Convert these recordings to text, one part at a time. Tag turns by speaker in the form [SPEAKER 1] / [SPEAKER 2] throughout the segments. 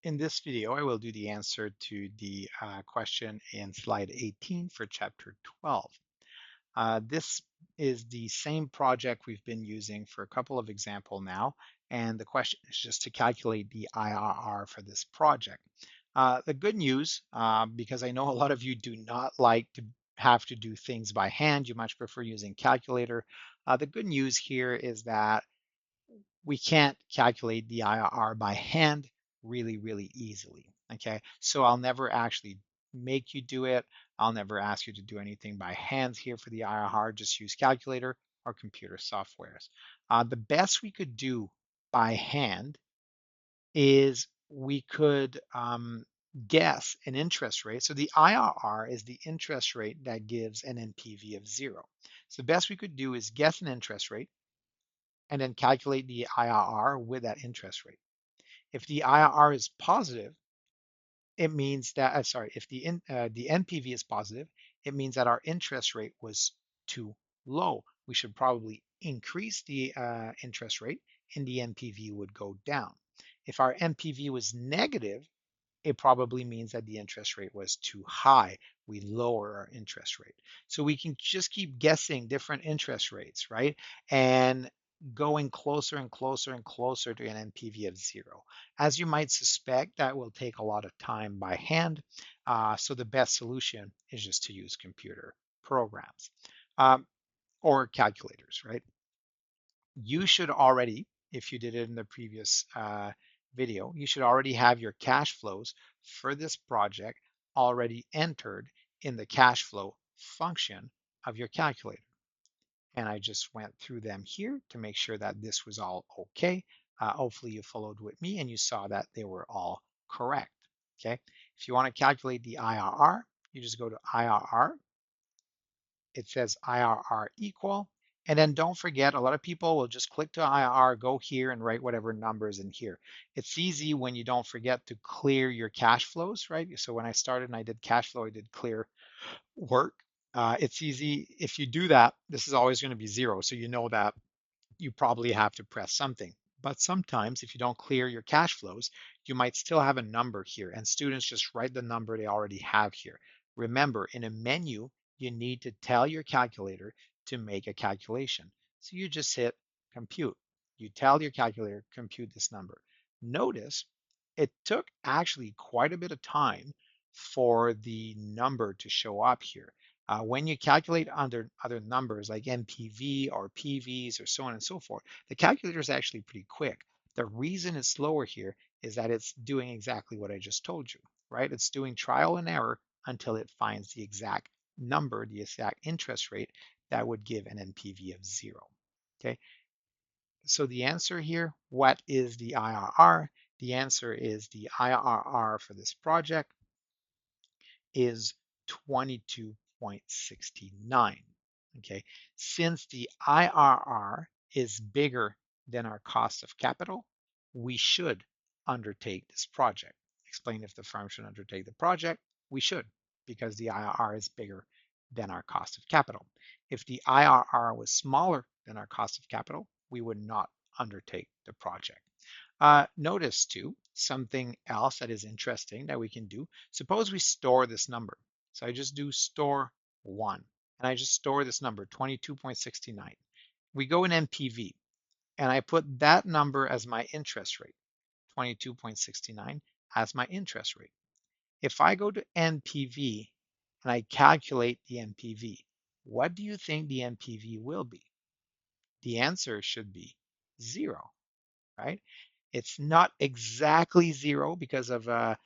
[SPEAKER 1] In this video, I will do the answer to the question in slide 18 for chapter 12. This is the same project we've been using for a couple of examples now, and the question is just to calculate the IRR for this project. The good news, because I know a lot of you do not like to have to do things by hand, you much prefer using calculator. The good news here is that we can't calculate the IRR by hand really easily. Okay, so I'll never actually make you do it. I'll never ask you to do anything by hands here for the IRR. Just use calculator or computer softwares. The best we could do by hand is we could guess an interest rate. So the IRR is the interest rate that gives an NPV of 0. So the best we could do is guess an interest rate and then calculate the IRR with that interest rate. If the IRR is positive, it means that, sorry, if the NPV is positive, it means that our interest rate was too low. We should probably increase the interest rate and the NPV would go down. If our NPV was negative, it probably means that the interest rate was too high. We lower our interest rate. So we can just keep guessing different interest rates, right? And going closer and closer and closer to an NPV of 0. As you might suspect, that will take a lot of time by hand. So the best solution is just to use computer programs um, or calculators, right? You should already, if you did it in the previous video, you should already have your cash flows for this project already entered in the cash flow function of your calculator. And I just went through them here to make sure that this was all okay. Hopefully you followed with me and you saw that they were all correct. Okay. If you want to calculate the IRR, you just go to IRR. It says IRR equal. And then don't forget, a lot of people will just click to IRR, go here and write whatever numbers in here. It's easy when you don't forget to clear your cash flows, right? So when I started and I did cash flow, I did clear work. It's easy. If you do that, this is always going to be 0. So you know that you probably have to press something. But sometimes if you don't clear your cash flows, you might still have a number here and students just write the number they already have here. Remember, in a menu, you need to tell your calculator to make a calculation. So you just hit compute. You tell your calculator, compute this number. Notice it took actually quite a bit of time for the number to show up here. When you calculate under other numbers like MPV or PVs or so on and so forth, the calculator is actually pretty quick. The reason it's slower here is that it's doing exactly what I just told you, right? It's doing trial and error until it finds the exact number, the exact interest rate that would give an NPV of 0. Okay, so the answer here, what is the IRR? The answer is the IRR for this project is 22.69. Okay, since the IRR is bigger than our cost of capital, we should undertake this project. Explain if the firm should undertake the project. We should, because the IRR is bigger than our cost of capital. If the IRR was smaller than our cost of capital, we would not undertake the project. Notice too, something else that is interesting that we can do. Suppose we store this number. So I just do store 1, and I just store this number, 22.69. We go in NPV, and I put that number as my interest rate, 22.69 as my interest rate. If I go to NPV and I calculate the NPV, what do you think the NPV will be? The answer should be 0, right? It's not exactly 0 because of a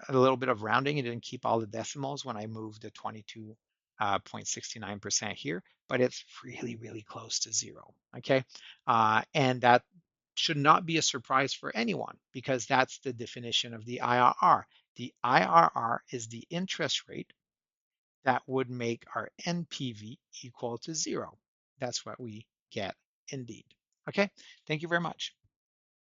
[SPEAKER 1] little bit of rounding. It didn't keep all the decimals when I moved the 22.69% here, but it's really close to 0, okay? And that should not be a surprise for anyone because that's the definition of the IRR. The IRR is the interest rate that would make our NPV equal to 0. That's what we get indeed. Okay, thank you very much.